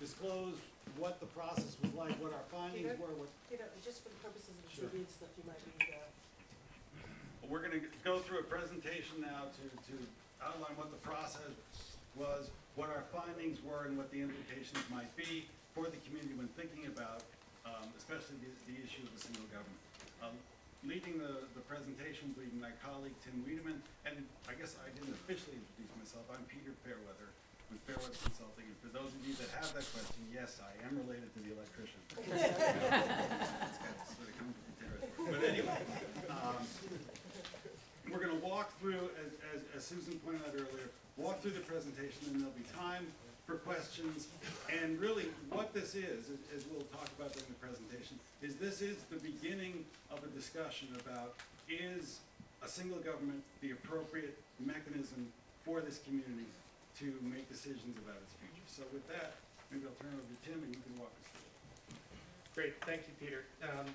disclose what the process was like, what our findings Peter? were. Peter, just for the purposes of the Sure. TV and stuff, you might need, We're going to go through a presentation now to outline what the process was, what our findings were, and what the implications might be for the community when thinking about, especially the issue of the single government. Leading the presentation will be my colleague Tim Wiedemann, and I guess I didn't officially introduce myself. I'm Peter Fairweather with Fairweather Consulting, and for those of you that have that question, yes, I am related to the electrician. That's got to sort of come with the territory. But anyway, we're going to walk through, as Susan pointed out earlier, walk through the presentation, and there'll be time for questions. And really what this is, as we'll talk about during the presentation, is this is the beginning of a discussion about, is a single government the appropriate mechanism for this community to make decisions about its future. So with that, maybe I'll turn it over to Tim and you can walk us through it. Great, thank you, Peter.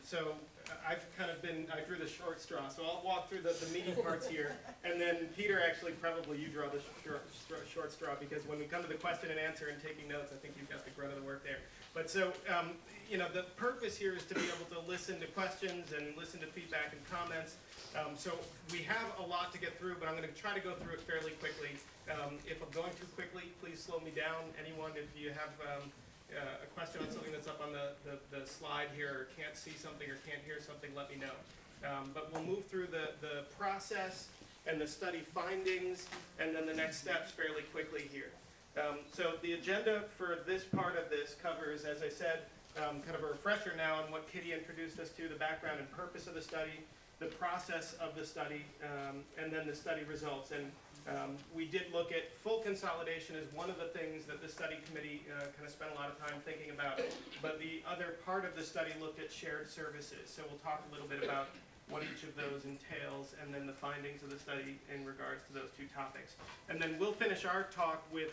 So I've kind of I drew the short straw, so I'll walk through the meaty parts here, and then Peter, actually, probably you draw the short straw, because when we come to the question and answer and taking notes, I think you've got the grunt of the work there. But so, you know, the purpose here is to be able to listen to questions and listen to feedback and comments. So we have a lot to get through, but I'm going to try to go through it fairly quickly. If I'm going too quickly, please slow me down. Anyone, if you have a question on something that's up on the slide here, or can't see something or can't hear something, let me know. But we'll move through the process and the study findings and then the next steps fairly quickly here. So the agenda for this part of this covers, as I said, kind of a refresher now on what Kitty introduced us to, the background and purpose of the study, the process of the study, and then the study results. And we did look at full consolidation as one of the things that the study committee kind of spent a lot of time thinking about. But the other part of the study looked at shared services. So we'll talk a little bit about what each of those entails, and then the findings of the study in regards to those two topics. And then we'll finish our talk with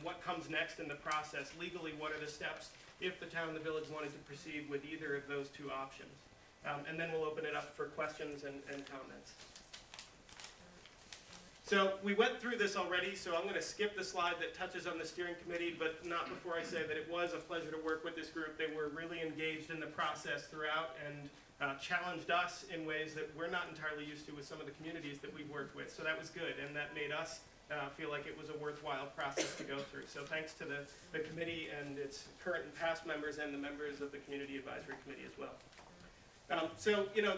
what comes next in the process. Legally, what are the steps if the town and the village wanted to proceed with either of those two options? And then we'll open it up for questions and comments. So we went through this already, so I'm going to skip the slide that touches on the steering committee, but not before I say that it was a pleasure to work with this group. They were really engaged in the process throughout and challenged us in ways that we're not entirely used to with some of the communities that we've worked with. So that was good, and that made us feel like it was a worthwhile process to go through. So thanks to the committee and its current and past members and the members of the Community Advisory Committee as well. So, you know,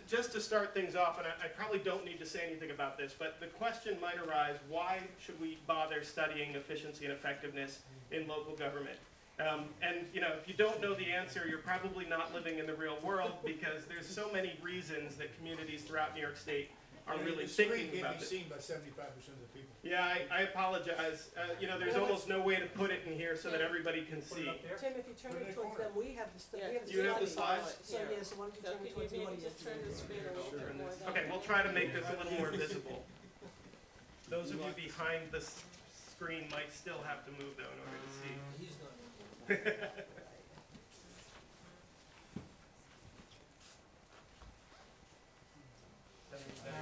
just to start things off, and I probably don't need to say anything about this, but the question might arise, why should we bother studying efficiency and effectiveness in local government? And, you know, if you don't know the answer, you're probably not living in the real world, because there's so many reasons that communities throughout New York State are really thinking about this. Seen by 75% of the people. Yeah, I apologize. You know, there's almost no way to put it in here so that everybody can see. Tim, if you turn it towards them, we have the Do you have the slides? So yes, so why don't you turn it towards the audience? Turn the screen a little bit more down. Okay, we'll try to make this a little more visible. Those of you behind the screen might still have to move though in order to see. He's not.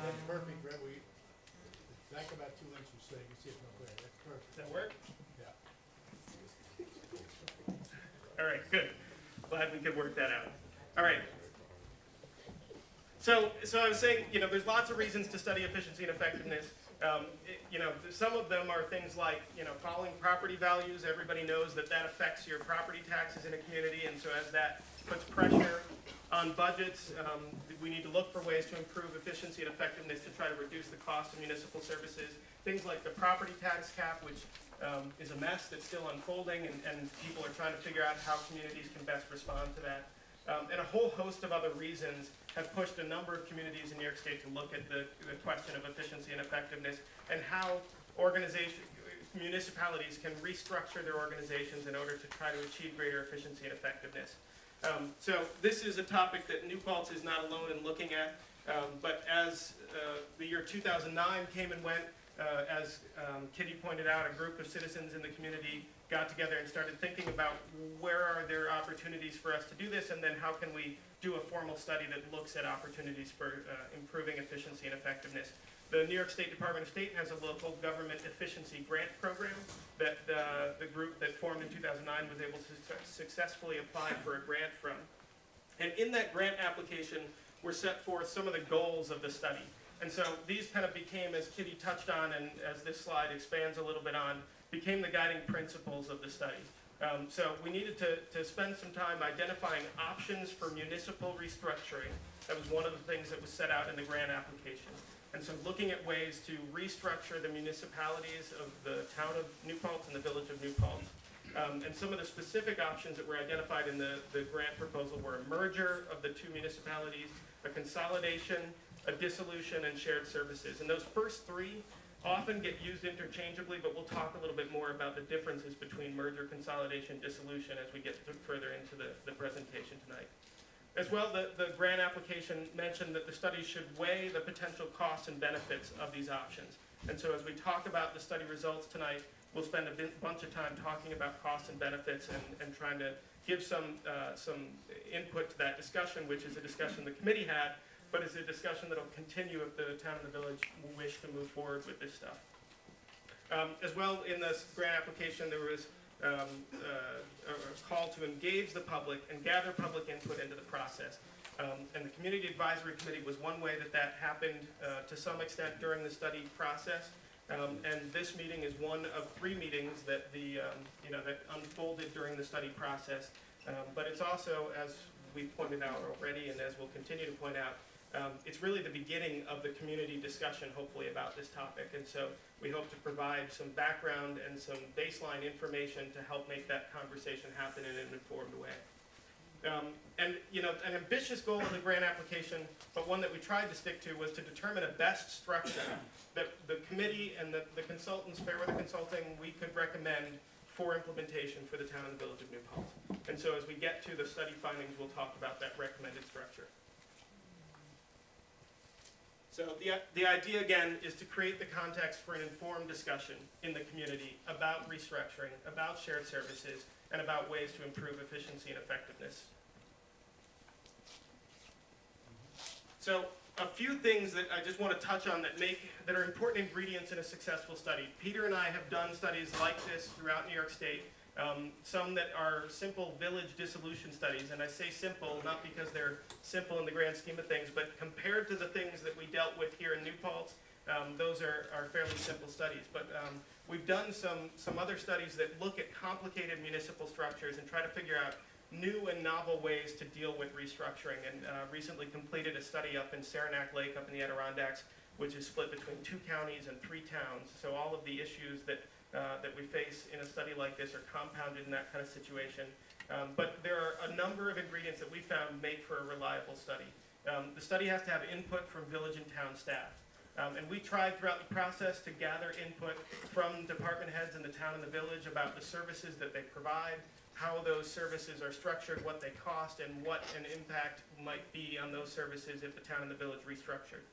That's perfect, Brett. Back about 2 inches so you can see it real clear. That's perfect. Does that work? Yeah. All right, good. Glad we could work that out. All right. So I was saying, you know, there's lots of reasons to study efficiency and effectiveness. You know, some of them are things like, you know, falling property values. Everybody knows that that affects your property taxes in a community, and so as that puts pressure on budgets, we need to look for ways to improve efficiency and effectiveness to try to reduce the cost of municipal services. Things like the property tax cap, which is a mess that's still unfolding, and people are trying to figure out how communities can best respond to that. And a whole host of other reasons have pushed a number of communities in New York State to look at the question of efficiency and effectiveness, and how municipalities can restructure their organizations in order to try to achieve greater efficiency and effectiveness. So this is a topic that New Paltz is not alone in looking at, but as the year 2009 came and went, as Kitty pointed out, a group of citizens in the community got together and started thinking about where are there opportunities for us to do this, and then how can we do a formal study that looks at opportunities for improving efficiency and effectiveness. The New York State Department of State has a local government efficiency grant program that the group that formed in 2009 was able to successfully apply for a grant from. And in that grant application were set forth some of the goals of the study. And so these kind of became, as Kitty touched on and as this slide expands a little bit on, became the guiding principles of the study. So we needed to spend some time identifying options for municipal restructuring. That was one of the things that was set out in the grant application. And so looking at ways to restructure the municipalities of the town of New Paltz and the village of New Paltz. And some of the specific options that were identified in the grant proposal were a merger of the two municipalities, a consolidation, a dissolution, and shared services. And those first three often get used interchangeably, but we'll talk a little bit more about the differences between merger, consolidation, dissolution as we get further into the presentation tonight. As well, the grant application mentioned that the study should weigh the potential costs and benefits of these options. And so as we talk about the study results tonight, we'll spend a bunch of time talking about costs and benefits and trying to give some input to that discussion, which is a discussion the committee had, but is a discussion that will continue if the town and the village wish to move forward with this stuff. As well, in this grant application, there was a call to engage the public and gather public input into the process. And the Community Advisory Committee was one way that happened to some extent during the study process. And this meeting is one of 3 meetings that that unfolded during the study process. But it's also, as we pointed out already, and as we'll continue to point out, it's really the beginning of the community discussion, hopefully, about this topic. And so we hope to provide some background and some baseline information to help make that conversation happen in an informed way. And an ambitious goal of the grant application, but one that we tried to stick to, was to determine a best structure that the committee and the consultants, Fairweather Consulting, we could recommend for implementation for the town and the village of New Paltz. And so as we get to the study findings, we'll talk about that recommended structure. So the idea, again, is to create the context for an informed discussion in the community about restructuring, about shared services, and about ways to improve efficiency and effectiveness. So a few things that I just want to touch on that are important ingredients in a successful study. Peter and I have done studies like this throughout New York State. Some that are simple village dissolution studies, and I say simple not because they're simple in the grand scheme of things, but compared to the things that we dealt with here in New Paltz, those are fairly simple studies. But we've done some other studies that look at complicated municipal structures and try to figure out new and novel ways to deal with restructuring, and recently completed a study up in Saranac Lake up in the Adirondacks, which is split between 2 counties and 3 towns. So all of the issues that we face in a study like this are compounded in that kind of situation. But there are a number of ingredients that we found make for a reliable study. The study has to have input from village and town staff. And we tried throughout the process to gather input from department heads in the town and the village about the services that they provide, how those services are structured, what they cost, and what an impact might be on those services if the town and the village restructured.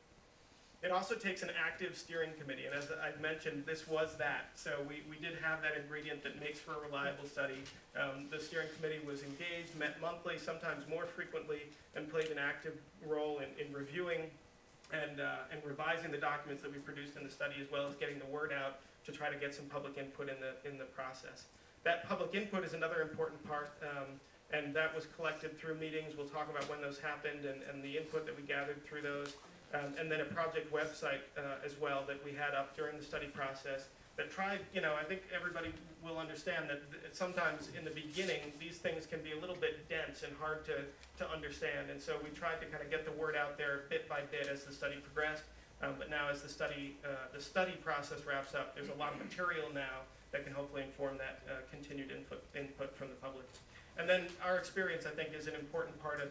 It also takes an active steering committee, and as I mentioned, this was that. So we did have that ingredient that makes for a reliable study. The steering committee was engaged, met monthly, sometimes more frequently, and played an active role in reviewing and revising the documents that we produced in the study, as well as getting the word out to try to get some public input in the process. That public input is another important part, and that was collected through meetings. We'll talk about when those happened and the input that we gathered through those. And then a project website as well that we had up during the study process that tried, I think everybody will understand that sometimes in the beginning, these things can be a little bit dense and hard to understand. And so we tried to kind of get the word out there bit by bit as the study progressed. But now as the study process wraps up, there's a lot of material now that can hopefully inform that continued input from the public. And then our experience, I think, is an important part of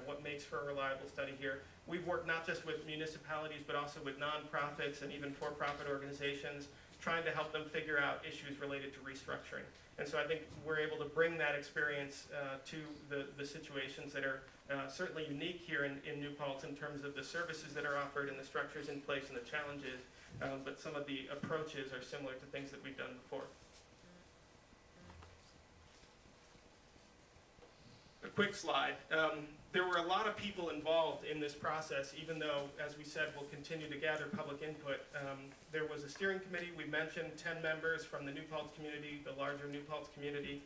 what makes for a reliable study here. We've worked not just with municipalities, but also with nonprofits and even for-profit organizations, trying to help them figure out issues related to restructuring. And so I think we're able to bring that experience to the situations that are certainly unique here in New Paltz in terms of the services that are offered and the structures in place and the challenges, but some of the approaches are similar to things that we've done before. quick slide. There were a lot of people involved in this process, even though, as we said, we'll continue to gather public input. There was a steering committee. We mentioned 10 members from the New Paltz community, the larger New Paltz community,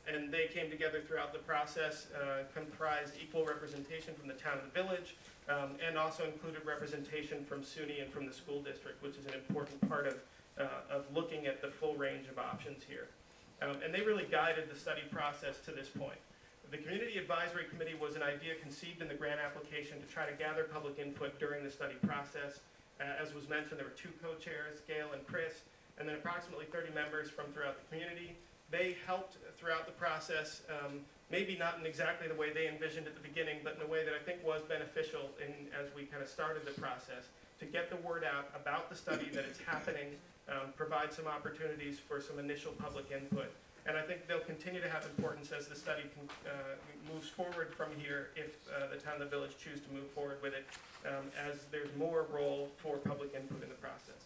and they came together throughout the process, comprised equal representation from the town and the village, and also included representation from SUNY and from the school district, which is an important part of looking at the full range of options here. And they really guided the study process to this point. The Community Advisory Committee was an idea conceived in the grant application to try to gather public input during the study process. As was mentioned, there were 2 co-chairs, Gail and Chris, and then approximately 30 members from throughout the community. They helped throughout the process, maybe not in exactly the way they envisioned at the beginning, but in a way that I think was beneficial as we kind of started the process, to get the word out about the study, that it's happening, provide some opportunities for some initial public input. And I think they'll continue to have importance as the study moves forward from here, if the town and the village choose to move forward with it, as there's more role for public input in the process.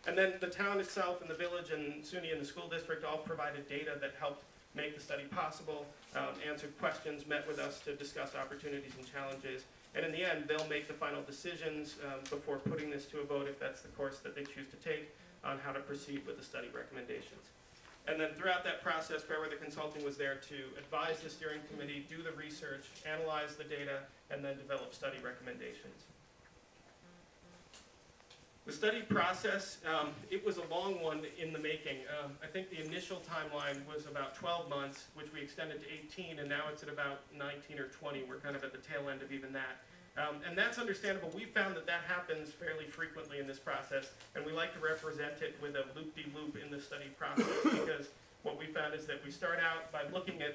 And then the town itself and the village and SUNY and the school district all provided data that helped make the study possible, answered questions, met with us to discuss opportunities and challenges. And in the end, they'll make the final decisions before putting this to a vote, if that's the course that they choose to take, on how to proceed with the study recommendations. And then throughout that process, Fairweather Consulting was there to advise the steering committee, do the research, analyze the data, and then develop study recommendations. The study process, it was a long one in the making. I think the initial timeline was about 12 months, which we extended to 18, and now it's at about 19 or 20. We're kind of at the tail end of even that. And that's understandable. We found that that happens fairly frequently in this process, and we like to represent it with a loop-de-loop in the study process, because what we found is that we start out by looking at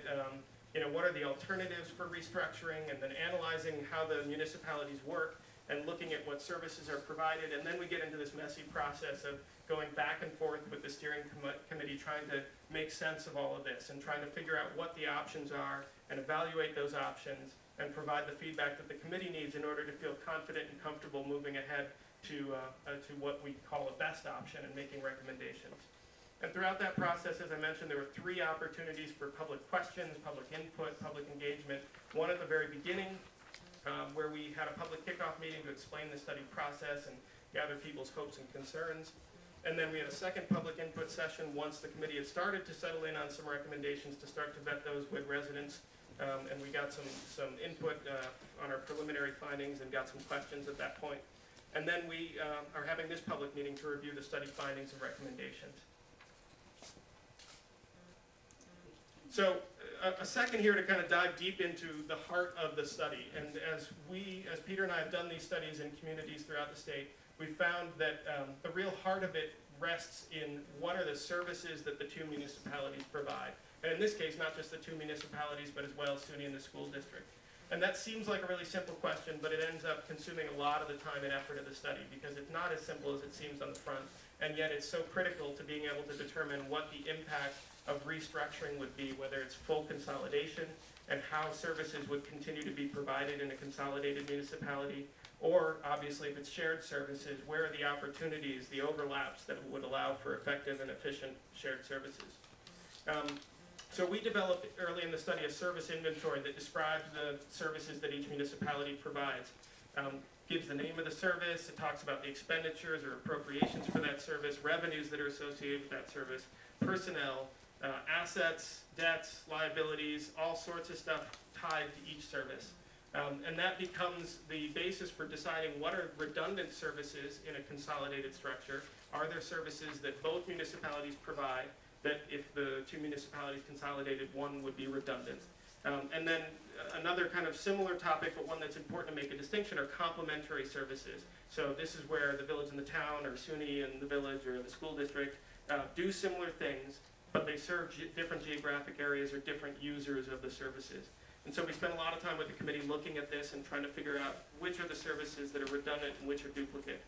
what are the alternatives for restructuring, and then analyzing how the municipalities work, and looking at what services are provided, and then we get into this messy process of going back and forth with the steering committee, trying to make sense of all of this, and trying to figure out what the options are, and evaluate those options, and provide the feedback that the committee needs in order to feel confident and comfortable moving ahead to what we call a best option and making recommendations. And throughout that process, as I mentioned, there were 3 opportunities for public questions, public input, public engagement. One at the very beginning, where we had a public kickoff meeting to explain the study process and gather people's hopes and concerns. And then we had a second public input session once the committee had started to settle in on some recommendations, to start to vet those with residents. And we got some input on our preliminary findings and got some questions at that point. And then we are having this public meeting to review the study findings and recommendations. So a second here to kind of dive deep into the heart of the study. And as Peter and I have done these studies in communities throughout the state, we found that the real heart of it rests in what are the services that the 2 municipalities provide. And in this case, not just the 2 municipalities, but as well SUNY and the school district. And that seems like a really simple question, but it ends up consuming a lot of the time and effort of the study, because it's not as simple as it seems on the front, and yet it's so critical to being able to determine what the impact of restructuring would be, whether it's full consolidation, and how services would continue to be provided in a consolidated municipality, or obviously if it's shared services, where are the opportunities, the overlaps that would allow for effective and efficient shared services. So we developed early in the study a service inventory that describes the services that each municipality provides. Gives the name of the service, it talks about the expenditures or appropriations for that service, revenues that are associated with that service, personnel, assets, debts, liabilities, all sorts of stuff tied to each service. And that becomes the basis for deciding what are redundant services in a consolidated structure. Are there services that both municipalities provide, that if the 2 municipalities consolidated, one would be redundant? And then another kind of similar topic, but one that's important to make a distinction, are complementary services. So this is where the village and the town, or SUNY and the village, or the school district do similar things, but they serve different geographic areas or different users of the services. And so we spent a lot of time with the committee looking at this and trying to figure out which are the services that are redundant and which are duplicate.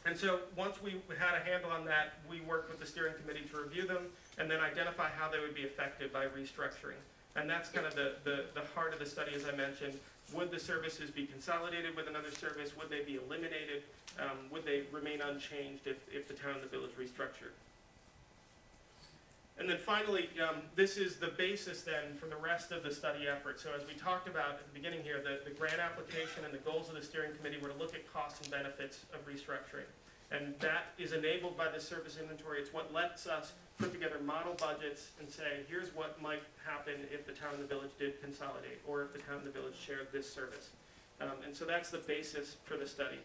And so once we had a handle on that, we worked with the steering committee to review them and then identify how they would be affected by restructuring. And that's kind of the heart of the study, as I mentioned. Would the services be consolidated with another service? Would they be eliminated? Would they remain unchanged if the town and the village restructured? And then finally, this is the basis then for the rest of the study effort. So as we talked about at the beginning here, the grant application and the goals of the steering committee were to look at costs and benefits of restructuring. And that is enabled by the service inventory. It's what lets us put together model budgets and say, here's what might happen if the town and the village did consolidate, or if the town and the village shared this service. And so that's the basis for the study.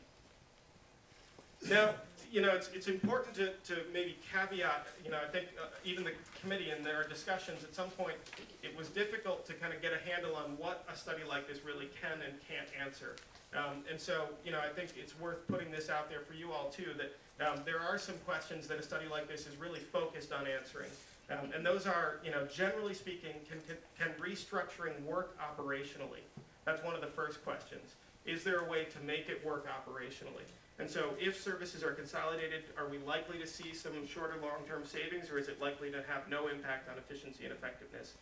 Now, it's important to maybe caveat, I think even the committee in their discussions at some point, it was difficult to kind of get a handle on what a study like this really can and can't answer. And so, I think it's worth putting this out there for you all too, that there are some questions that a study like this is really focused on answering. And those are, generally speaking, can restructuring work operationally? That's one of the first questions. Is there a way to make it work operationally? And so if services are consolidated, are we likely to see some shorter long-term savings, or is it likely to have no impact on efficiency and effectiveness?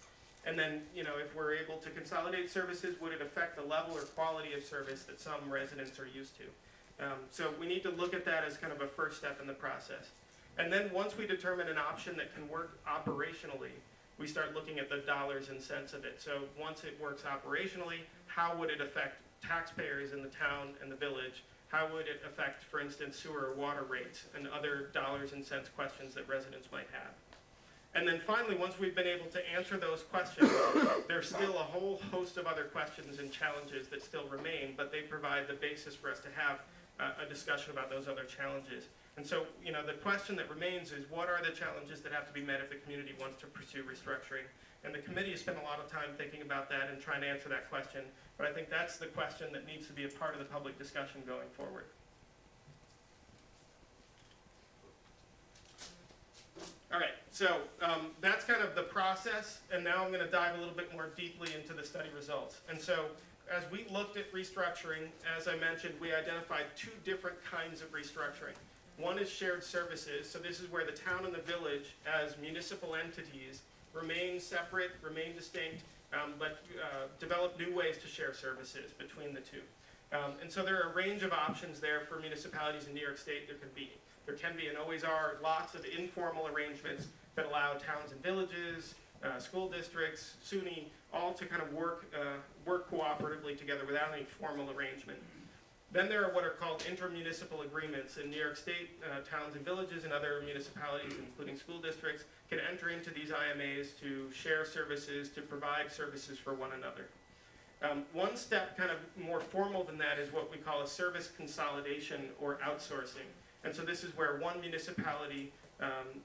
And then, if we're able to consolidate services, would it affect the level or quality of service that some residents are used to? So we need to look at that as kind of a first step in the process. And then once we determine an option that can work operationally, we start looking at the dollars and cents of it. So once it works operationally, how would it affect taxpayers in the town and the village? How would it affect, for instance, sewer or water rates and other dollars and cents questions that residents might have? And then finally, once we've been able to answer those questions, there's still a whole host of other questions and challenges that still remain, but they provide the basis for us to have a discussion about those other challenges. And so, the question that remains is, what are the challenges that have to be met if the community wants to pursue restructuring? And the committee has spent a lot of time thinking about that and trying to answer that question. But I think that's the question that needs to be a part of the public discussion going forward. All right, so that's kind of the process, and now I'm going to dive a little bit more deeply into the study results. And so as we looked at restructuring, as I mentioned, we identified two different kinds of restructuring. One is shared services, so this is where the town and the village as municipal entities remain separate, remain distinct, but develop new ways to share services between the two. And so there are a range of options there for municipalities in New York State. There can be and always are lots of informal arrangements that allow towns and villages, school districts, SUNY, all to kind of work cooperatively together without any formal arrangement. Then there are what are called intermunicipal agreements. In New York State, towns and villages and other municipalities, including school districts, can enter into these IMAs to share services, to provide services for one another. One step kind of more formal than that is what we call a service consolidation or outsourcing. And so this is where one municipality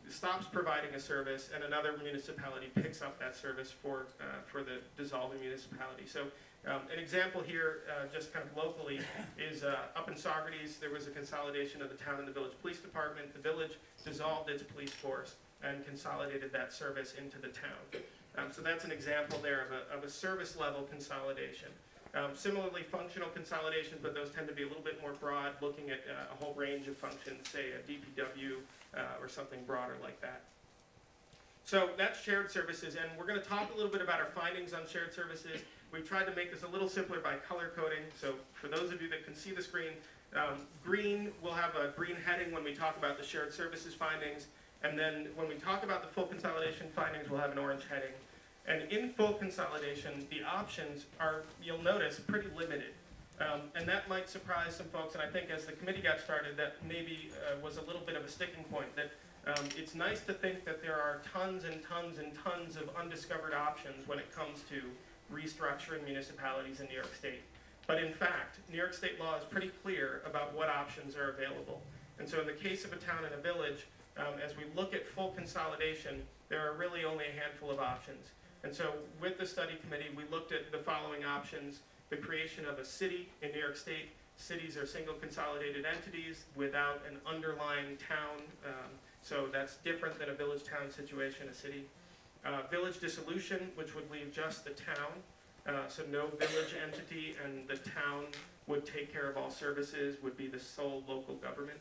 stops providing a service and another municipality picks up that service for the dissolving municipality. So an example here, just kind of locally, is up in Saugerties, there was a consolidation of the town and the village police department. The village dissolved its police force and consolidated that service into the town. So that's an example there of a service level consolidation. Similarly, functional consolidation, but those tend to be a little bit more broad, looking at a whole range of functions, say a DPW or something broader like that. So that's shared services, and we're going to talk a little bit about our findings on shared services. We've tried to make this a little simpler by color coding, so for those of you that can see the screen, green, we'll have a green heading when we talk about the shared services findings, and then when we talk about the full consolidation findings, we'll have an orange heading. And in full consolidation, the options are, you'll notice, pretty limited. And that might surprise some folks, and I think as the committee got started, that maybe was a little bit of a sticking point, that it's nice to think that there are tons and tons and tons of undiscovered options when it comes to restructuring municipalities in New York State. But in fact, New York State law is pretty clear about what options are available. And so in the case of a town and a village, as we look at full consolidation, there are really only a handful of options. And so with the study committee, we looked at the following options: the creation of a city in New York State. Cities are single consolidated entities without an underlying town, so that's different than a village-town situation, a city. Village dissolution, which would leave just the town, so no village entity, and the town would take care of all services, would be the sole local government.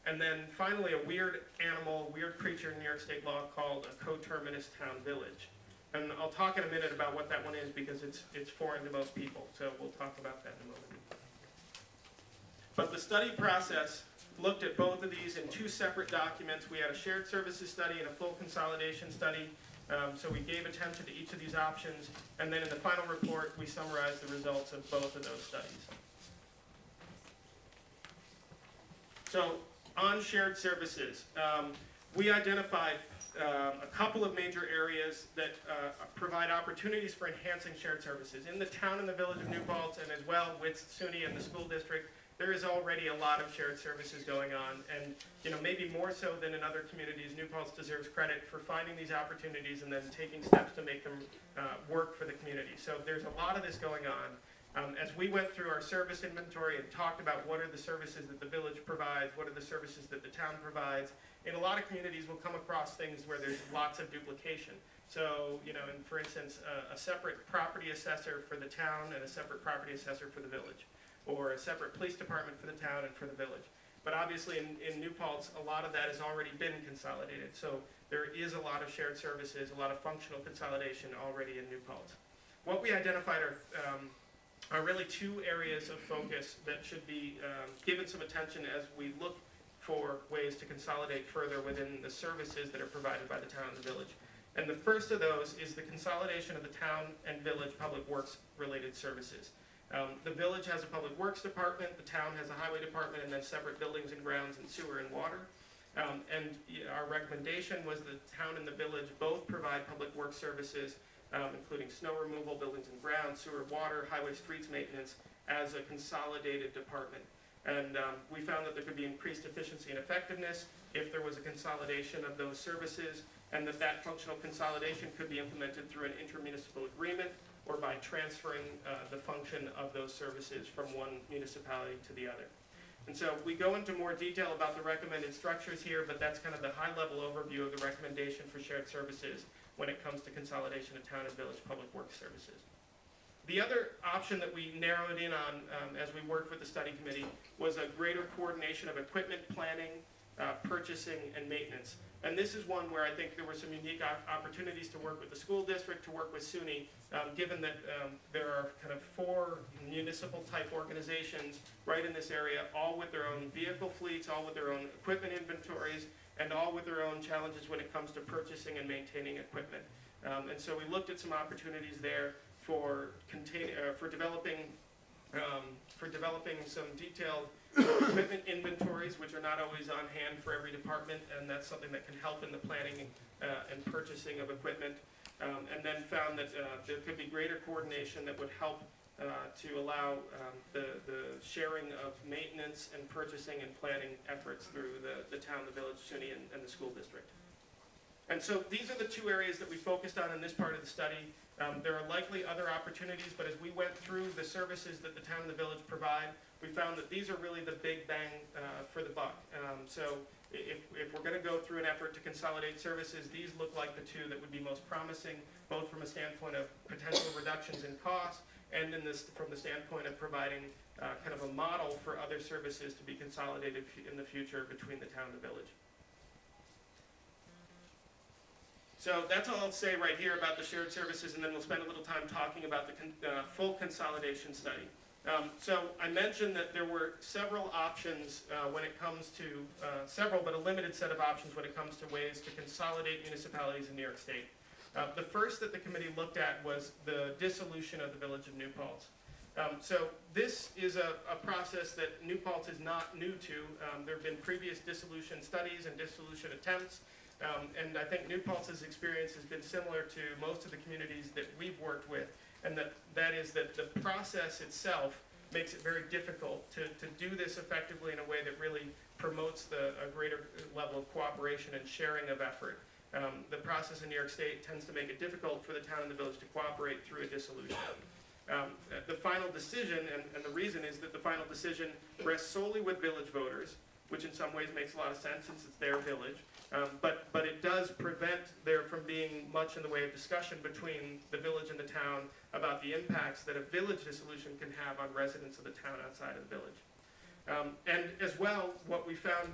And then finally, a weird animal, weird creature in New York State law called a coterminous town village. And I'll talk in a minute about what that one is because it's foreign to most people, so we'll talk about that in a moment. But the study process looked at both of these in two separate documents. We had a shared services study and a full consolidation study. So we gave attention to each of these options, and then in the final report, we summarized the results of both of those studies. So on shared services, we identified a couple of major areas that provide opportunities for enhancing shared services. In the town and the village of New Paltz, and as well with SUNY and the school district, there is already a lot of shared services going on, and maybe more so than in other communities, New Paltz deserves credit for finding these opportunities and then taking steps to make them work for the community. So there's a lot of this going on. As we went through our service inventory and talked about what are the services that the village provides, what are the services that the town provides, in a lot of communities we'll come across things where there's lots of duplication. So, and for instance, a separate property assessor for the town and a separate property assessor for the village, or a separate police department for the town and for the village. But obviously in New Paltz, a lot of that has already been consolidated. So there is a lot of shared services, a lot of functional consolidation already in New Paltz. What we identified are really two areas of focus that should be given some attention as we look for ways to consolidate further within the services that are provided by the town and the village. And the first of those is the consolidation of the town and village public works related services. The village has a public works department, the town has a highway department, and then separate buildings and grounds and sewer and water. And our recommendation was the town and the village both provide public works services, including snow removal, buildings and grounds, sewer, water, highway, streets maintenance, as a consolidated department. And we found that there could be increased efficiency and effectiveness if there was a consolidation of those services, and that functional consolidation could be implemented through an intermunicipal agreement or by transferring the function of those services from one municipality to the other. And so we go into more detail about the recommended structures here, but that's kind of the high-level overview of the recommendation for shared services when it comes to consolidation of town and village public works services. The other option that we narrowed in on as we worked with the study committee was a greater coordination of equipment planning, purchasing, and maintenance. And this is one where I think there were some unique opportunities to work with the school district, to work with SUNY, given that there are kind of 4 municipal type organizations right in this area, all with their own vehicle fleets, all with their own equipment inventories, and all with their own challenges when it comes to purchasing and maintaining equipment. And so we looked at some opportunities there for developing some detailed equipment inventories, which are not always on hand for every department, and that's something that can help in the planning and purchasing of equipment. And then found that there could be greater coordination that would help to allow the sharing of maintenance and purchasing and planning efforts through the town, the village, SUNY, and the school district. And so these are the 2 areas that we focused on in this part of the study. There are likely other opportunities, but as we went through the services that the town and the village provide, we found that these are really the big bang for the buck. So if we're going to go through an effort to consolidate services, these look like the 2 that would be most promising, both from a standpoint of potential reductions in cost and from the standpoint of providing kind of a model for other services to be consolidated in the future between the town and the village. So that's all I'll say right here about the shared services, and then we'll spend a little time talking about the full consolidation study. So I mentioned that there were several options when it comes to, but a limited set of options when it comes to ways to consolidate municipalities in New York State. The first that the committee looked at was the dissolution of the village of New Paltz. So this is a process that New Paltz is not new to. There have been previous dissolution studies and dissolution attempts. And I think New Paltz's experience has been similar to most of the communities that we've worked with, and that is that the process itself makes it very difficult to do this effectively in a way that really promotes a greater level of cooperation and sharing of effort. The process in New York State tends to make it difficult for the town and the village to cooperate through a dissolution. The final decision, and the reason is that the final decision rests solely with village voters, which in some ways makes a lot of sense since it's their village. But it does prevent there from being much in the way of discussion between the village and the town about the impacts that a village dissolution can have on residents of the town outside of the village. And as well, what we found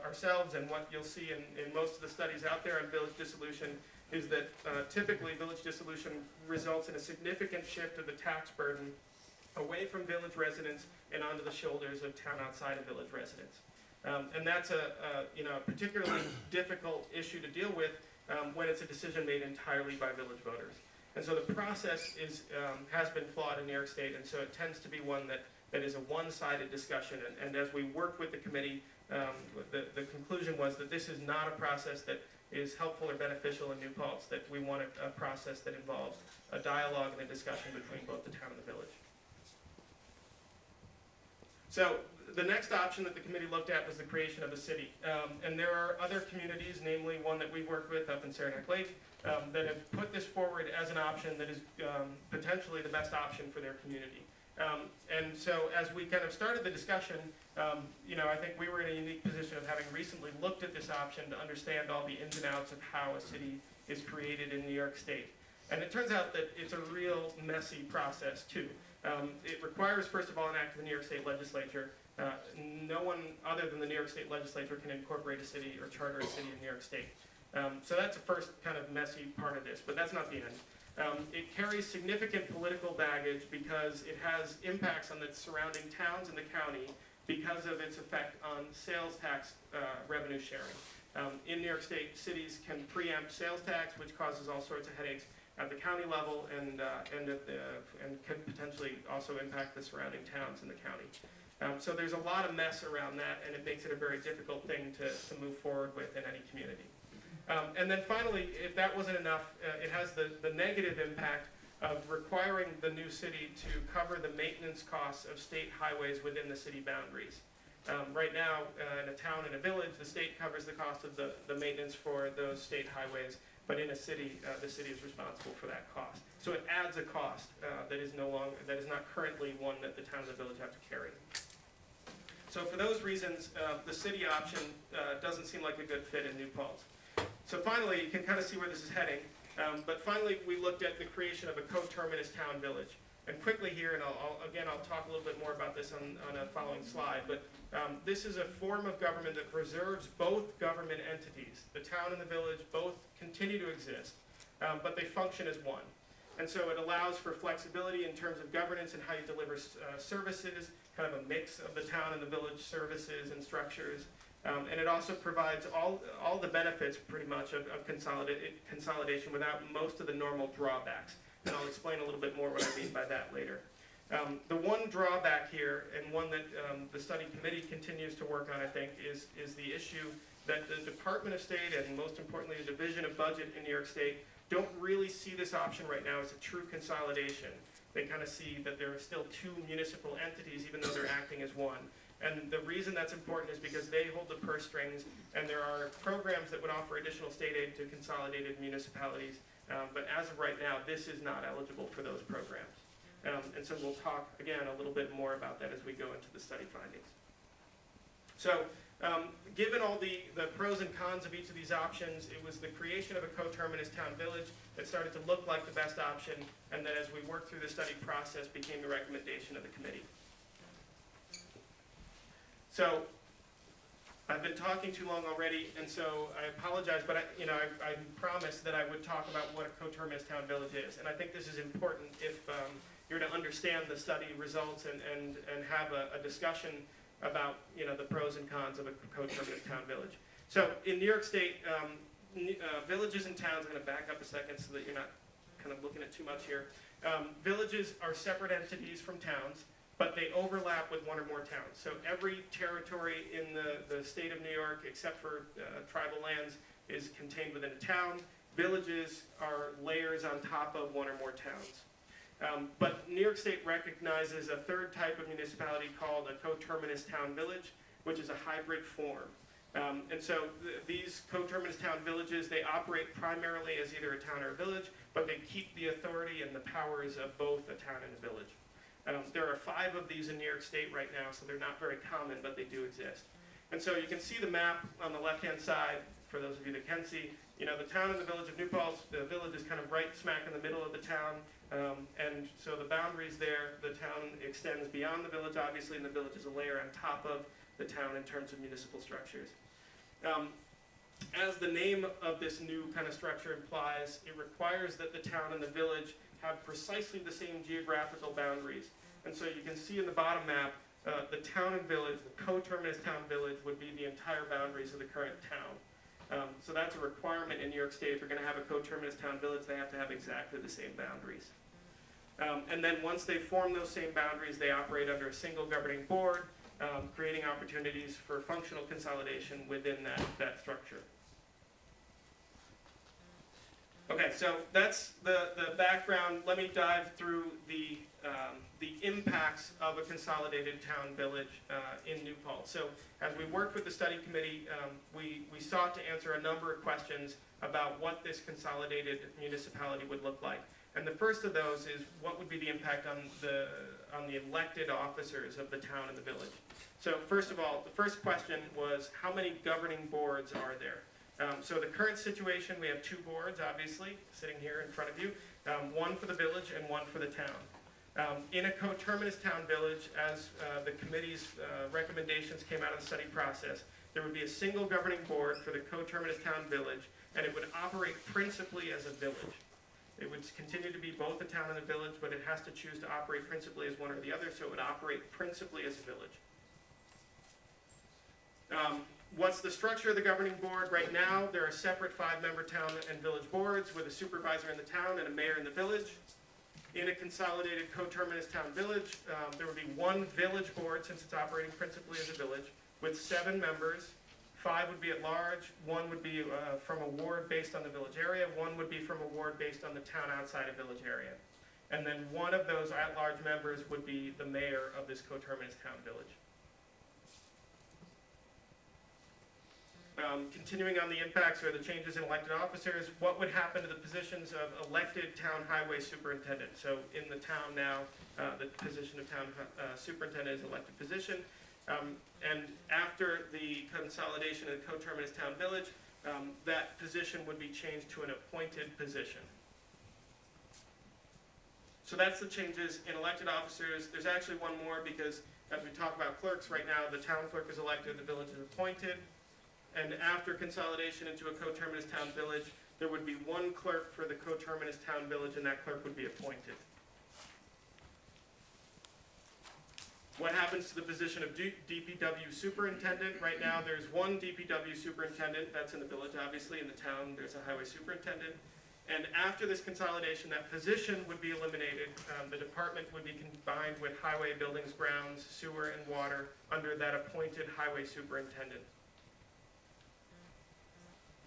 ourselves and what you'll see in most of the studies out there on village dissolution is that typically village dissolution results in a significant shift of the tax burden away from village residents and onto the shoulders of town outside of village residents. And that's a particularly difficult issue to deal with when it's a decision made entirely by village voters. And so the process has been flawed in New York State, and so it tends to be one that is a one-sided discussion. And as we work with the committee, the conclusion was that this is not a process that is helpful or beneficial in New Paltz, that we want a process that involves a dialogue and a discussion between both the town and the village. So the next option that the committee looked at was the creation of a city. And there are other communities, namely one that we've worked with up in Saranac Lake, that have put this forward as an option that is potentially the best option for their community. And so as we kind of started the discussion, I think we were in a unique position of having recently looked at this option to understand all the ins and outs of how a city is created in New York State. And it turns out that it's a real messy process too. It requires, first of all, an act of the New York State Legislature. No one other than the New York State Legislature can incorporate a city or charter a city in New York State. So that's the first kind of messy part of this, but that's not the end. It carries significant political baggage because it has impacts on the surrounding towns and the county because of its effect on sales tax revenue sharing. In New York State, cities can preempt sales tax, which causes all sorts of headaches at the county level and can potentially also impact the surrounding towns in the county. So there's a lot of mess around that, and it makes it a very difficult thing to move forward with in any community. And then finally, if that wasn't enough, it has the negative impact of requiring the new city to cover the maintenance costs of state highways within the city boundaries. Right now, in a town and a village, the state covers the cost of the maintenance for those state highways, but in a city, the city is responsible for that cost. So it adds a cost that is not currently one that the town and the village have to carry. So for those reasons, the city option doesn't seem like a good fit in New Paltz. So finally, you can kind of see where this is heading. But finally, we looked at the creation of a coterminous town village. And quickly here, and I'll talk a little bit more about this on a following slide, but this is a form of government that preserves both government entities. The town and the village both continue to exist, but they function as one. And so it allows for flexibility in terms of governance and how you deliver services, kind of a mix of the town and the village services and structures. And it also provides all the benefits, pretty much, of consolidation without most of the normal drawbacks. And I'll explain a little bit more what I mean by that later. The one drawback here, and one that the study committee continues to work on, I think, is the issue that the Department of State, and most importantly the Division of Budget in New York State, don't really see this option right now as a true consolidation. They kind of see that there are still two municipal entities, even though they're acting as one. And the reason that's important is because they hold the purse strings, and there are programs that would offer additional state aid to consolidated municipalities. But as of right now, this is not eligible for those programs. And so we'll talk, again, a little bit more about that as we go into the study findings. So given all the pros and cons of each of these options, it was the creation of a coterminous town village that started to look like the best option, and that as we worked through the study process became the recommendation of the committee. So I've been talking too long already, and so I apologize, but I promised that I would talk about what a coterminous town village is. And I think this is important if you're to understand the study results and have a discussion about the pros and cons of a coterminous town village. So in New York State, villages and towns, I'm going to back up a second so that you're not kind of looking at too much here. Villages are separate entities from towns, but they overlap with one or more towns. So every territory in the state of New York, except for tribal lands, is contained within a town. Villages are layers on top of one or more towns. But New York State recognizes a third type of municipality called a coterminous town village, which is a hybrid form. And so these coterminous town villages, they operate primarily as either a town or a village, but they keep the authority and the powers of both a town and a village. There are 5 of these in New York State right now, so they're not very common, but they do exist. And so you can see the map on the left-hand side, for those of you that can see. The town and the village of New Paltz, the village is kind of right smack in the middle of the town. And so the boundaries there, the town extends beyond the village, obviously, and the village is a layer on top of the town in terms of municipal structures. As the name of this new kind of structure implies, it requires that the town and the village have precisely the same geographical boundaries. And so you can see in the bottom map, the town and village, the coterminous town-village would be the entire boundaries of the current town. So that's a requirement in New York State. If you're going to have a coterminous town-village, they have to have exactly the same boundaries. And then once they form those same boundaries, they operate under a single governing board, creating opportunities for functional consolidation within that structure. Okay, so that's the background. Let me dive through the impacts of a consolidated town-village in New Paltz. So as we worked with the study committee, we sought to answer a number of questions about what this consolidated municipality would look like. And the first of those is what would be the impact on the elected officers of the town and the village. So first of all, the first question was how many governing boards are there? So the current situation, we have 2 boards, obviously, sitting here in front of you, one for the village and one for the town. In a coterminous town-village, as the committee's recommendations came out of the study process, there would be a single governing board for the coterminous town-village, and it would operate principally as a village. It would continue to be both a town and a village, but it has to choose to operate principally as one or the other, so it would operate principally as a village. What's the structure of the governing board? Right now, there are separate 5-member town and village boards with a supervisor in the town and a mayor in the village. In a consolidated coterminous town-village, there would be 1 village board, since it's operating principally as a village, with 7 members. 5 would be at large, 1 would be from a ward based on the village area, 1 would be from a ward based on the town outside a village area. And then 1 of those at-large members would be the mayor of this coterminous town-village. Continuing on the impacts or the changes in elected officers, what would happen to the positions of elected town highway superintendent? So in the town now, the position of town superintendent is an elected position. And after the consolidation of the coterminous town-village, that position would be changed to an appointed position. So that's the changes in elected officers. There's actually one more because as we talk about clerks right now, the town clerk is elected, the village is appointed. And after consolidation into a coterminous town-village, there would be 1 clerk for the coterminous town-village, and that clerk would be appointed. What happens to the position of DPW superintendent? Right now, there's 1 DPW superintendent, that's in the village, obviously. In the town, there's a highway superintendent. And after this consolidation, that position would be eliminated. The department would be combined with highway, buildings, grounds, sewer, and water under that appointed highway superintendent.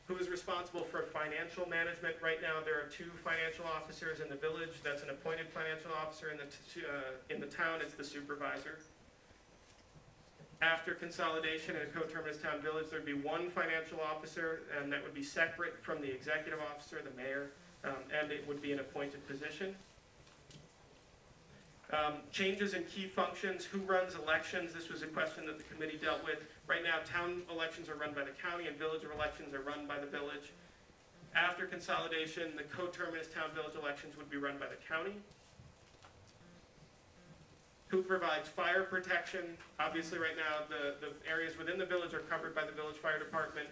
Who is responsible for financial management? Right now, there are 2 financial officers in the village. That's an appointed financial officer. In the town, it's the supervisor. After consolidation in a coterminous town-village, there'd be 1 financial officer, and that would be separate from the executive officer, the mayor, and it would be an appointed position. Changes in key functions, who runs elections? This was a question that the committee dealt with. Right now, town elections are run by the county and village elections are run by the village. After consolidation, the coterminous town-village elections would be run by the county. Who provides fire protection? Obviously, right now, the areas within the village are covered by the village fire department.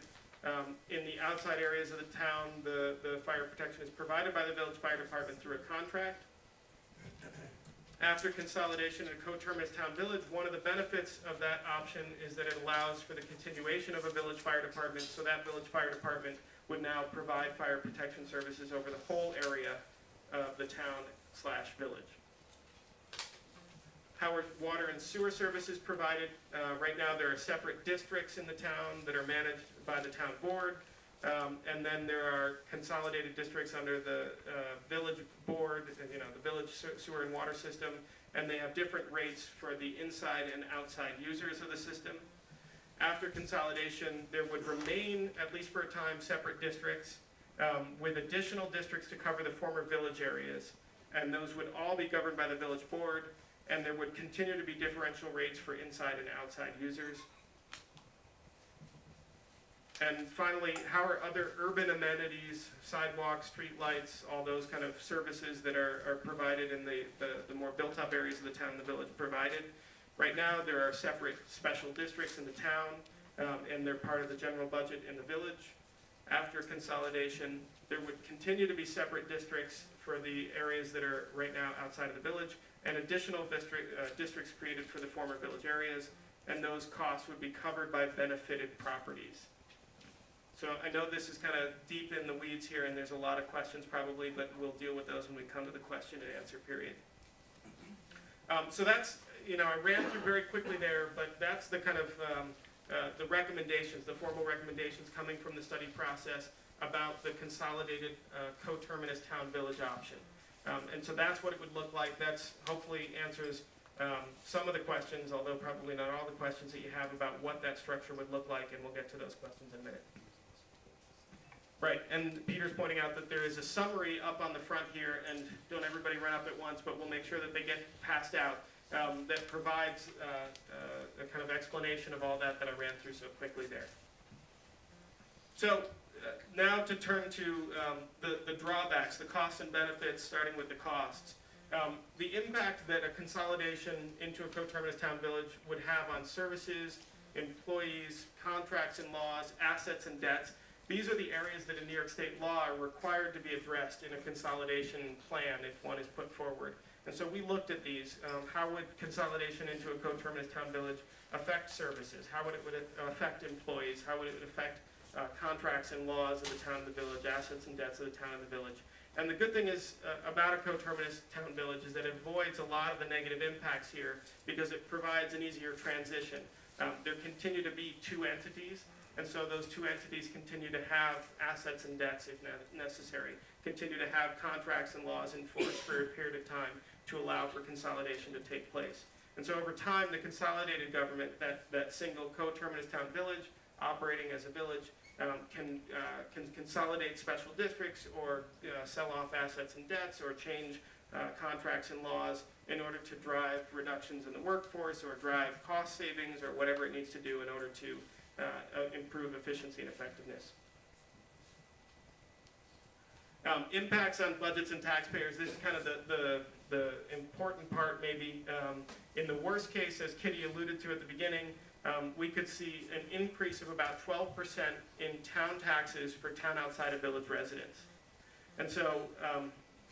In the outside areas of the town, the fire protection is provided by the village fire department through a contract. After consolidation in a coterminous town-village, one of the benefits of that option is that it allows for the continuation of a village fire department, so that village fire department would now provide fire protection services over the whole area of the town/village. How are water and sewer services provided? Right now, there are separate districts in the town that are managed by the town board. And then there are consolidated districts under the village board, the village sewer and water system, and they have different rates for the inside and outside users of the system. After consolidation, there would remain, at least for a time, separate districts with additional districts to cover the former village areas, and those would all be governed by the village board, and there would continue to be differential rates for inside and outside users. And finally, how are other urban amenities, sidewalks, street lights, all those kind of services that are provided in the more built-up areas of the town and the village provided? Right now, there are separate special districts in the town, and they're part of the general budget in the village. after consolidation, there would continue to be separate districts for the areas that are right now outside of the village, and additional districts created for the former village areas, and those costs would be covered by benefited properties. So I know this is kind of deep in the weeds here, and there's a lot of questions probably, but we'll deal with those when we come to the question and answer period. So that's, I ran through very quickly there, but that's the kind of the recommendations, the formal recommendations coming from the study process about the consolidated coterminous town-village option. And so that's what it would look like. That's hopefully answers some of the questions, although probably not all the questions that you have about what that structure would look like, and we'll get to those questions in a minute. Right, and Peter's pointing out that there is a summary up on the front here, and don't everybody run up at once, but we'll make sure that they get passed out, that provides a kind of explanation of all that I ran through so quickly there. So now to turn to the drawbacks, the costs and benefits, starting with the costs. The impact that a consolidation into a coterminous town village would have on services, employees, contracts and laws, assets and debts. These are the areas that in New York State law are required to be addressed in a consolidation plan if one is put forward. And so we looked at these. How would consolidation into a coterminous town village affect services? How would it affect employees? How would it affect contracts and laws of the town and the village, assets and debts of the town and the village? And the good thing is about a coterminous town village is that it avoids a lot of the negative impacts here because it provides an easier transition. There continue to be two entities, and so those two entities continue to have assets and debts if necessary, continue to have contracts and laws enforced for a period of time to allow for consolidation to take place. And so over time, the consolidated government, that single coterminous town village operating as a village, can consolidate special districts or sell off assets and debts or change contracts and laws in order to drive reductions in the workforce or drive cost savings or whatever it needs to do in order to improve efficiency and effectiveness. Impacts on budgets and taxpayers. This is kind of the important part maybe. In the worst case, as Kitty alluded to at the beginning, we could see an increase of about 12% in town taxes for town outside of village residents. And so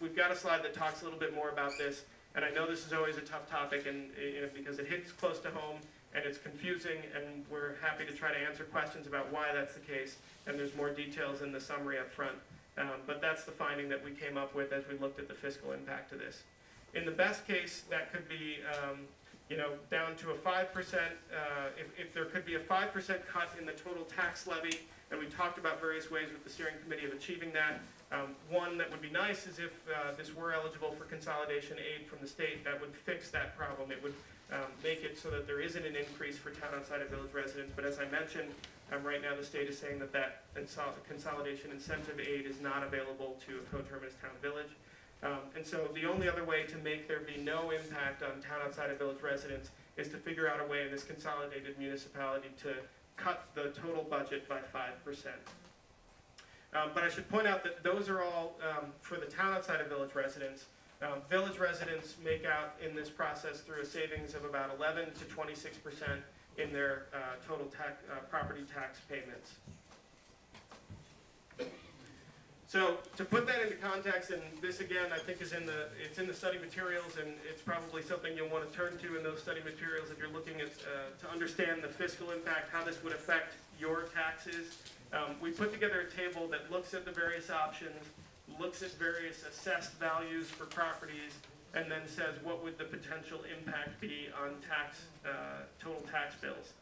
we've got a slide that talks a little bit more about this, and I know this is always a tough topic and because it hits close to home and it's confusing, and we're happy to try to answer questions about why that's the case, and there's more details in the summary up front. But that's the finding that we came up with as we looked at the fiscal impact of this. In the best case, that could be down to a 5%, if there could be a 5% cut in the total tax levy, and we talked about various ways with the steering committee of achieving that. One that would be nice is if this were eligible for consolidation aid from the state, that would fix that problem. It would make it so that there isn't an increase for town outside of village residents, but as I mentioned, right now the state is saying that consolidation incentive aid is not available to a coterminous town village. And so the only other way to make there be no impact on town outside of village residents is to figure out a way in this consolidated municipality to cut the total budget by 5%. But I should point out that those are all for the town outside of village residents. Village residents make out in this process through a savings of about 11 to 26% in their total property tax payments. So to put that into context, and this again I think is it's in the study materials, and it's probably something you'll want to turn to in those study materials if you're looking at to understand the fiscal impact, how this would affect your taxes. We put together a table that looks at the various options, looks at various assessed values for properties, and then says what would the potential impact be on total tax bills.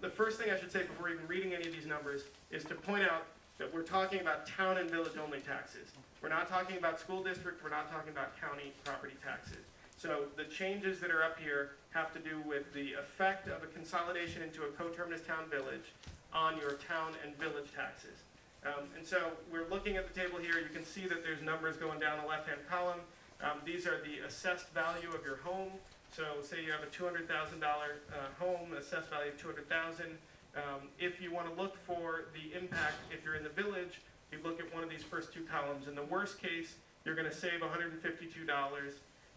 The first thing I should say before even reading any of these numbers is to point out that we're talking about town and village only taxes. We're not talking about school district, we're not talking about county property taxes. So the changes that are up here have to do with the effect of a consolidation into a coterminous town village on your town and village taxes. And so we're looking at the table here. You can see that there's numbers going down the left-hand column. These are the assessed value of your home. So say you have a $200,000 home, assessed value of $200,000. If you want to look for the impact, if you're in the village, you look at one of these first two columns. In the worst case, you're going to save $152.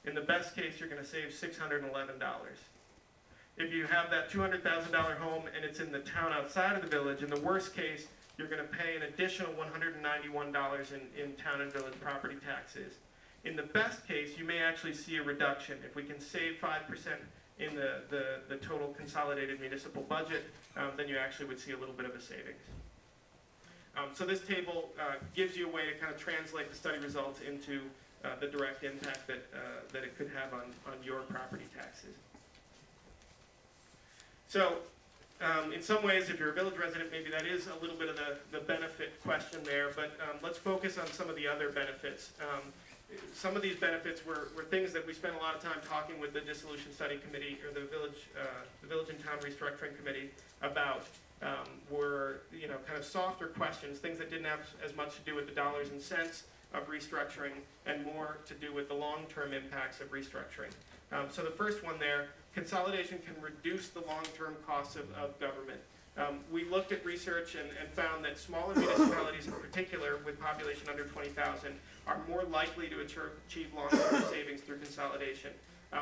In the best case, you're going to save $611. If you have that $200,000 home and it's in the town outside of the village, in the worst case, you're going to pay an additional $191 in town and village property taxes. In the best case, you may actually see a reduction. If we can save 5% in the total consolidated municipal budget, then you actually would see a little bit of a savings. So this table gives you a way to kind of translate the study results into the direct impact that it could have on your property taxes. So in some ways, if you're a village resident, maybe that is a little bit of the benefit question there, but let's focus on some of the other benefits. Some of these benefits were things that we spent a lot of time talking with the Dissolution Study Committee, or the Village and Town Restructuring Committee about. Were kind of softer questions, things that didn't have as much to do with the dollars and cents of restructuring and more to do with the long-term impacts of restructuring. So the first one there, consolidation can reduce the long-term costs of government. We looked at research and found that smaller municipalities in particular with population under 20,000 are more likely to achieve long-term savings through consolidation.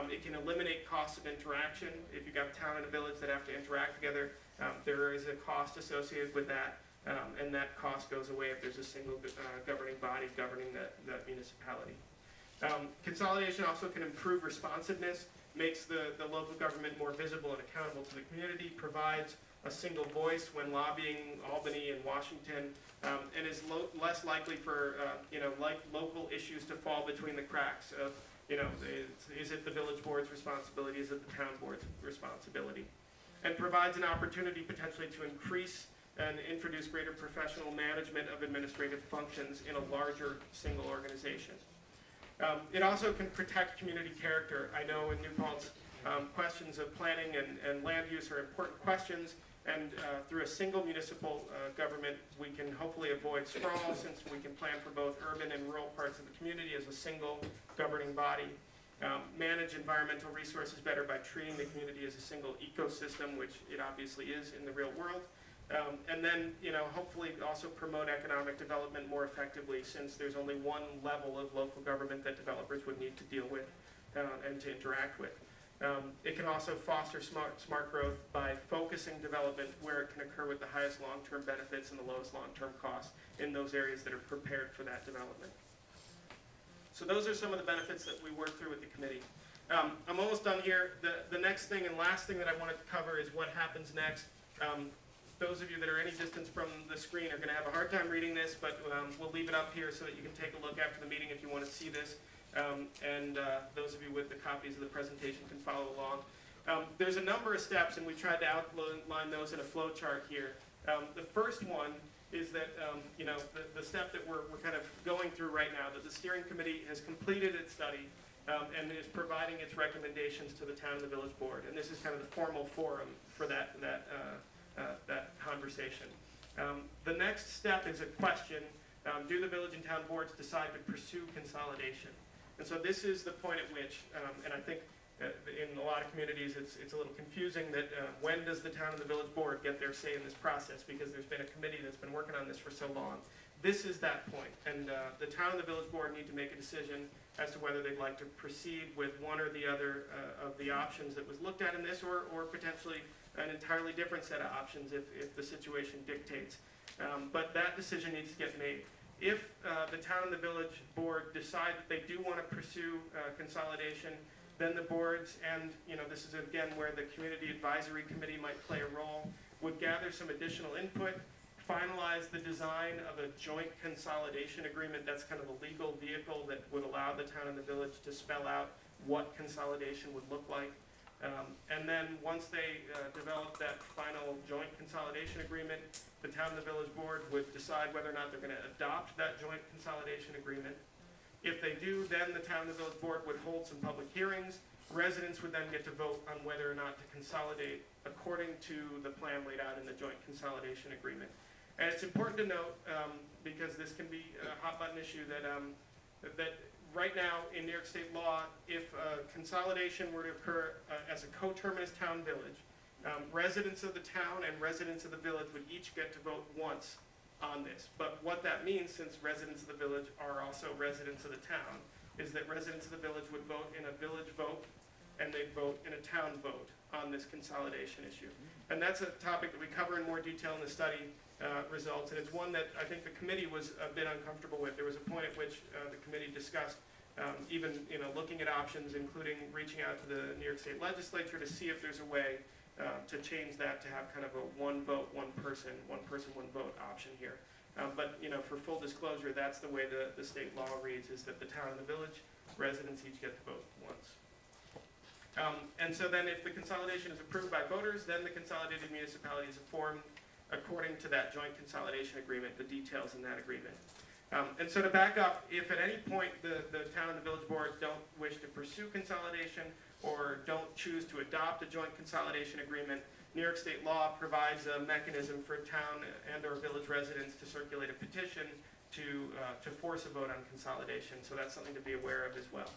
It can eliminate costs of interaction. If you've got a town and a village that have to interact together, there is a cost associated with that, and that cost goes away if there's a single governing body governing that municipality. Consolidation also can improve responsiveness, makes the local government more visible and accountable to the community, provides a single voice when lobbying Albany and Washington, and is less likely for local issues to fall between the cracks of, is it the village board's responsibility, is it the town board's responsibility? And provides an opportunity potentially to increase and introduce greater professional management of administrative functions in a larger single organization. It also can protect community character. I know in New Paltz, questions of planning and land use are important questions, and through a single municipal government, we can hopefully avoid sprawl, since we can plan for both urban and rural parts of the community as a single governing body. Manage environmental resources better by treating the community as a single ecosystem, which it obviously is in the real world. And then, hopefully also promote economic development more effectively, since there's only one level of local government that developers would need to deal with and to interact with. It can also foster smart growth by focusing development where it can occur with the highest long-term benefits and the lowest long-term costs in those areas that are prepared for that development. So those are some of the benefits that we worked through with the committee. I'm almost done here. The next thing and last thing that I wanted to cover is what happens next. Those of you that are any distance from the screen are going to have a hard time reading this, but we'll leave it up here so that you can take a look after the meeting if you want to see this. And those of you with the copies of the presentation can follow along. There's a number of steps, and we tried to outline those in a flow chart here. The first one is that the step that we're kind of going through right now, that the steering committee has completed its study and is providing its recommendations to the town and the village board. And this is kind of the formal forum for that conversation. The next step is a question: do the village and town boards decide to pursue consolidation? And so this is the point at which, and I think in a lot of communities it's a little confusing that when does the town and the village board get their say in this process, because there's been a committee that's been working on this for so long. This is that point, and the town and the village board need to make a decision as to whether they'd like to proceed with one or the other of the options that was looked at in this, or potentially an entirely different set of options if the situation dictates. But that decision needs to get made. If the town and the village board decide that they do want to pursue consolidation, then the boards, and this is again where the community advisory committee might play a role, would gather some additional input, finalize the design of a joint consolidation agreement. That's kind of a legal vehicle that would allow the town and the village to spell out what consolidation would look like. And then once they develop that final joint consolidation agreement, the town and the village board would decide whether or not they're going to adopt that joint consolidation agreement. If they do, then the town and the village board would hold some public hearings. Residents would then get to vote on whether or not to consolidate according to the plan laid out in the joint consolidation agreement. And it's important to note, because this can be a hot button issue, that right now in New York State law, if consolidation were to occur as a coterminous town-village, residents of the town and residents of the village would each get to vote once on this. But what that means, since residents of the village are also residents of the town, is that residents of the village would vote in a village vote, and they vote in a town vote on this consolidation issue. And that's a topic that we cover in more detail in the study results, and it's one that I think the committee was a bit uncomfortable with. There was a point at which the committee discussed even looking at options, including reaching out to the New York State Legislature to see if there's a way to change that to have kind of a one vote, one person, one vote option here. But for full disclosure, that's the way the state law reads, is that the town and the village residents each get to vote once. And so then if the consolidation is approved by voters, then the consolidated municipality is formed according to that joint consolidation agreement, the details in that agreement. And so to back up, if at any point the town and the village board don't wish to pursue consolidation or don't choose to adopt a joint consolidation agreement, New York state law provides a mechanism for town and or village residents to circulate a petition to force a vote on consolidation. So that's something to be aware of as well.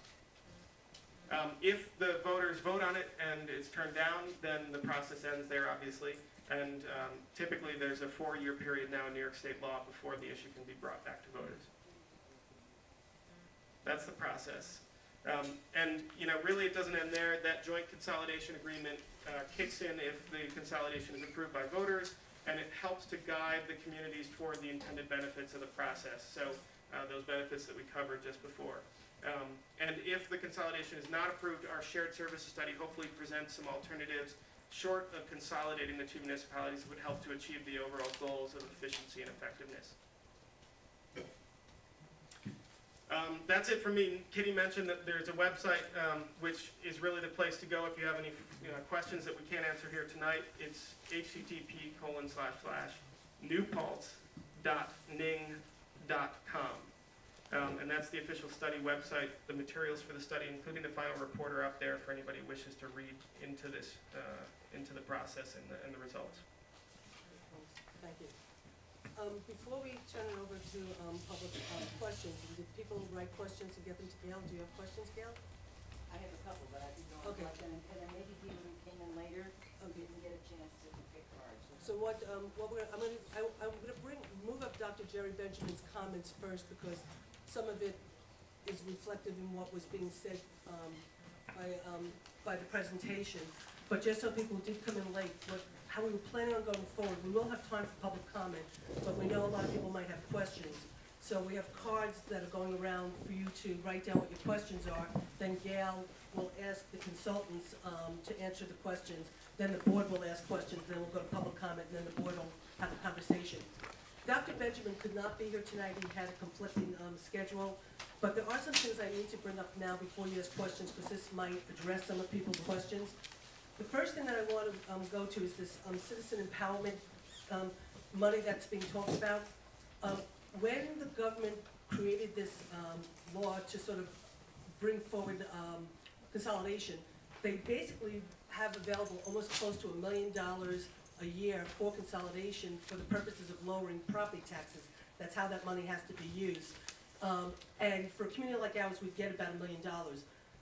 If the voters vote on it and it's turned down, then the process ends there, obviously. And typically there's a 4-year period now in New York state law before the issue can be brought back to voters. That's the process. And really it doesn't end there. That joint consolidation agreement kicks in if the consolidation is approved by voters, and it helps to guide the communities toward the intended benefits of the process. So those benefits that we covered just before. And if the consolidation is not approved, our shared services study hopefully presents some alternatives short of consolidating the two municipalities that would help to achieve the overall goals of efficiency and effectiveness. That's it for me. Kitty mentioned that there's a website which is really the place to go if you have any questions that we can't answer here tonight. It's http://newpaltz.ning.com. And that's the official study website. The materials for the study, including the final report, are up there for anybody who wishes to read into this, into the process and the results. Thank you. Before we turn it over to public questions, did people write questions and get them to Gail? Do you have questions, Gail? I have a couple, but I didn't know Okay. about them, and then maybe people who came in later didn't get a chance to pick cards. So what I'm gonna move up Dr. Jerry Benjamin's comments first, because some of it is reflective in what was being said by the presentation. But just so people did come in late, how we were planning on going forward, we will have time for public comment, but we know a lot of people might have questions. So we have cards that are going around for you to write down what your questions are. Then Gail will ask the consultants to answer the questions. Then the board will ask questions. Then we'll go to public comment, and then the board will have a conversation. Dr. Benjamin could not be here tonight. He had a conflicting schedule. But there are some things I need to bring up now before you ask questions, because this might address some of people's questions. The first thing that I want to go to is this citizen empowerment money that's being talked about. When the government created this law to sort of bring forward consolidation, they basically have available almost close to $1 million a year for consolidation for the purposes of lowering property taxes. That's how that money has to be used. And for a community like ours, we'd get about $1 million.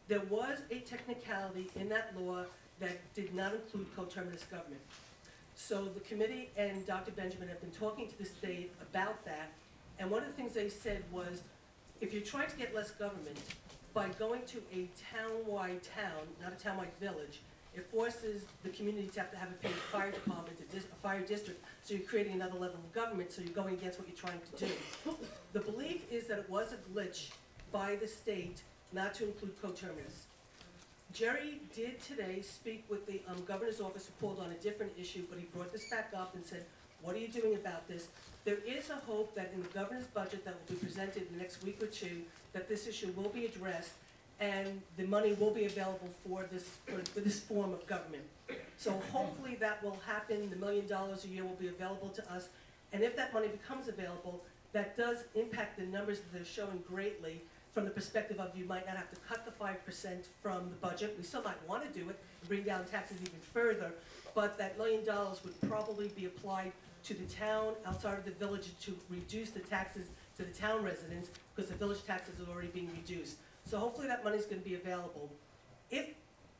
There was a technicality in that law that did not include coterminous government. So the committee and Dr. Benjamin have been talking to the state about that, and one of the things they said was, if you're trying to get less government, by going to a town-wide town, not a town-wide village, it forces the community to have a paid fire department, a fire district, so you're creating another level of government, so you're going against what you're trying to do. The belief is that it was a glitch by the state not to include coterminous. Jerry did today speak with the governor's office, who pulled on a different issue, but he brought this back up and said, what are you doing about this? There is a hope that in the governor's budget that will be presented in the next week or two, that this issue will be addressed, and the money will be available for this form of government. So hopefully that will happen. The $1 million a year will be available to us, and if that money becomes available, that does impact the numbers that they're showing greatly, from the perspective of you might not have to cut the 5% from the budget. We still might want to do it and bring down taxes even further, but that $1 million would probably be applied to the town outside of the village to reduce the taxes to the town residents, because the village taxes are already being reduced. So hopefully that money's going to be available. If,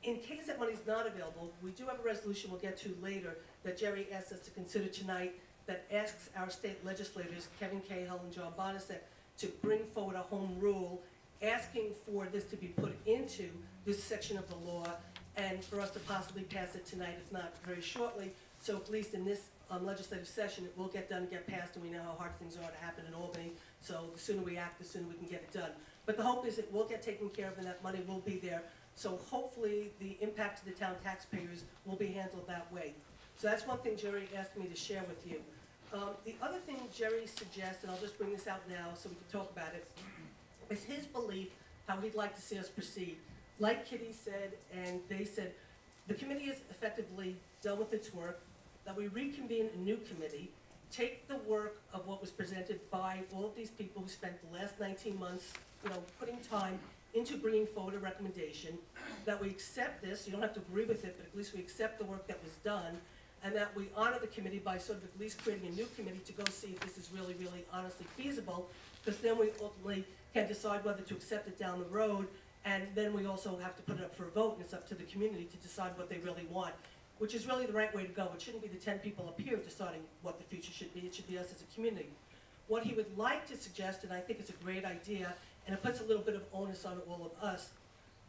in case that money's not available, we do have a resolution we'll get to later that Jerry asked us to consider tonight that asks our state legislators, Kevin Cahill and John Bonasek, to bring forward a home rule asking for this to be put into this section of the law and for us to possibly pass it tonight, if not very shortly. So at least in this legislative session, it will get done, get passed, and we know how hard things are to happen in Albany. So the sooner we act, the sooner we can get it done. But the hope is it will get taken care of and that money will be there. So hopefully the impact to the town taxpayers will be handled that way. So that's one thing Jerry asked me to share with you. The other thing Jerry suggests, and I'll just bring this out now so we can talk about it, is his belief how he'd like to see us proceed. Like Kitty said, and they said, the committee is effectively done with its work, that we reconvene a new committee, take the work of what was presented by all of these people who spent the last 19 months, putting time into bringing forward a recommendation, that we accept this, you don't have to agree with it, but at least we accept the work that was done, and that we honor the committee by sort of at least creating a new committee to go see if this is really, really honestly feasible, because then we ultimately can decide whether to accept it down the road, and then we also have to put it up for a vote, and it's up to the community to decide what they really want, which is really the right way to go. It shouldn't be the 10 people up here deciding what the future should be. It should be us as a community. What he would like to suggest, and I think it's a great idea, and it puts a little bit of onus on all of us,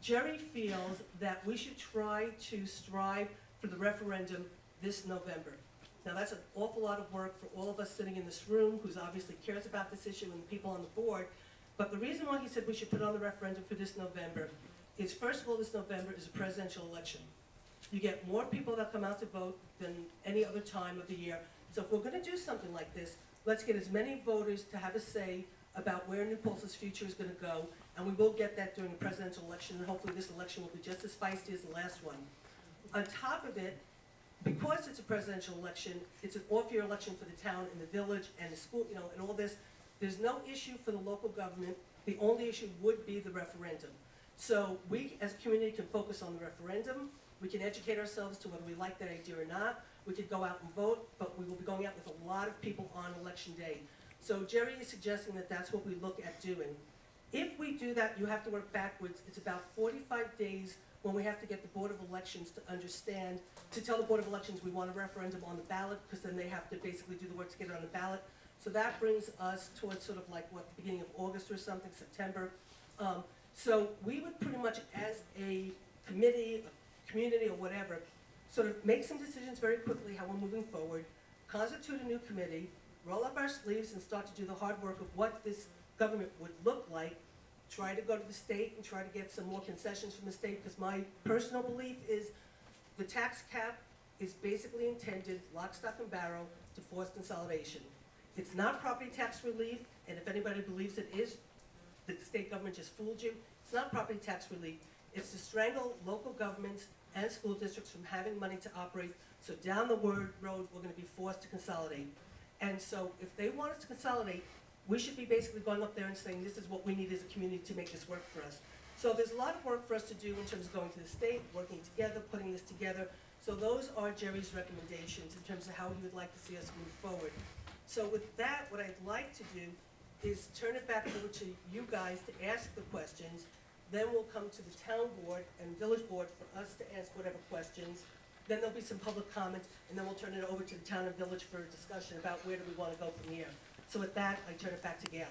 Jerry feels that we should try to strive for the referendum this November. Now that's an awful lot of work for all of us sitting in this room, who's obviously cares about this issue, and the people on the board. But the reason why he said we should put on the referendum for this November is, first of all, this November is a presidential election. You get more people that come out to vote than any other time of the year. So if we're going to do something like this, let's get as many voters to have a say about where New Paltz's future is going to go, and we will get that during the presidential election, and hopefully this election will be just as feisty as the last one. On top of it, because it's a presidential election, it's an off-year election for the town and the village and the school, and all this. There's no issue for the local government. The only issue would be the referendum. So we, as a community, can focus on the referendum. We can educate ourselves to whether we like that idea or not. We could go out and vote, but we will be going out with a lot of people on election day. So Jerry is suggesting that that's what we look at doing. If we do that, you have to work backwards. It's about 45 days when we have to get the Board of Elections to understand, to tell the Board of Elections we want a referendum on the ballot, because then they have to basically do the work to get it on the ballot. So that brings us towards sort of like, what, the beginning of August or something, September. So we would pretty much, as a committee, a community, or whatever, sort of make some decisions very quickly how we're moving forward, constitute a new committee, roll up our sleeves and start to do the hard work of what this government would look like, try to go to the state and try to get some more concessions from the state, because my personal belief is the tax cap is basically intended, lock, stock, and barrel, to force consolidation. It's not property tax relief, and if anybody believes it is, the state government just fooled you. It's not property tax relief. It's to strangle local governments and school districts from having money to operate, so down the road, we're gonna be forced to consolidate. And so if they want us to consolidate, we should be basically going up there and saying, this is what we need as a community to make this work for us. So there's a lot of work for us to do in terms of going to the state, working together, putting this together. So those are Jerry's recommendations in terms of how he would like to see us move forward. So with that, what I'd like to do is turn it back over to you guys to ask the questions. Then we'll come to the town board and village board for us to ask whatever questions. Then there'll be some public comments, and then we'll turn it over to the town and village for a discussion about where do we want to go from here. So with that, I turn it back to Gail.